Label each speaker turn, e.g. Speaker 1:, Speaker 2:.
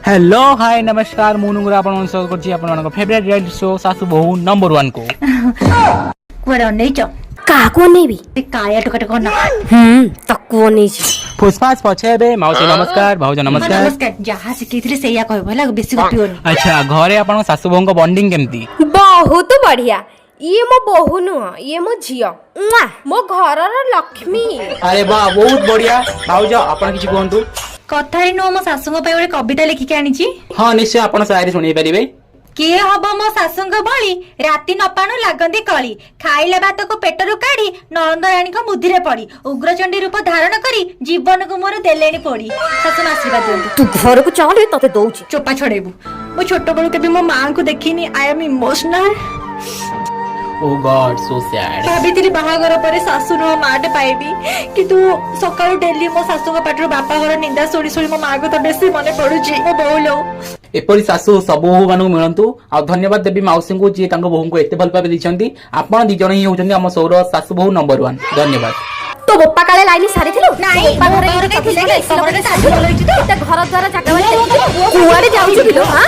Speaker 1: Hello hi नमस्कार मुनुंगर आपण स्वागत करछि आपण मानक फेवरेट रियलिटी शो सासु बहु नंबर 1 को
Speaker 2: कुआडे अनेइच
Speaker 3: काको अनेबी
Speaker 2: ते काया टकट कोना
Speaker 3: तक्कु अनेइछ
Speaker 1: फुसफास पछेबे माउसी नमस्कार भाउज नमस्कार
Speaker 2: नमस्कार जहा सिखैथिले सेया कहबो हला बेसी गपियोनी
Speaker 1: अच्छा घरे आपण सासु बहु को बॉन्डिंग केमती
Speaker 3: बहुत बढ़िया ये मो बहु नुह ये मो झियो मो घरर लक्ष्मी।
Speaker 1: अरे वाह बहुत बढ़िया भाउज आपण किछि कोंतु
Speaker 2: कथारी नो मो सासुंग पय ओरे कविता लिखि के आनिची
Speaker 1: हां निश्चय आपण शायरी सुनै परिबे
Speaker 2: किए हबो मो सासुंग बळी राती नपाणु लागंदी कळी खाइला भात को पेटरु काढी नंद रानी को मुधिरे पड़ी उग्रचंडी रूप धारण करी जीवन को मोर देलेनी पड़ी सासु आशीर्वाद दियंतु
Speaker 3: तू घर को चल तते दउची
Speaker 2: चोपा छड़ेबू मो छोट बळु केबे मो मां को देखिनी I am emotional
Speaker 1: oh God so sad
Speaker 2: भाभी बाहागर पर सासु नो माटे पाइबी किंतु सकाळु डेली मो सासु को पाटरो बापा घर निंदा सुनी सुनी मो मां को तो बेसी मने पडुची मो बहुलो
Speaker 1: एपरी सासु सब बहु मानु मिलंतु आ धन्यवाद देबी माउसी को जे तांको बहु को एते भल पाबे दिछंती आपण दी जण ही होचंती हम सौर सासु बहु नंबर 1 धन्यवाद
Speaker 3: तो बप्पा काले लाइन सारी थिलु
Speaker 2: नाही
Speaker 3: बप्पा घर
Speaker 2: घर
Speaker 3: के
Speaker 2: के थिले
Speaker 3: घर
Speaker 2: सासु बोलैछि तो
Speaker 3: घर द्वारा जागा कुआडे जाउची बिलो हां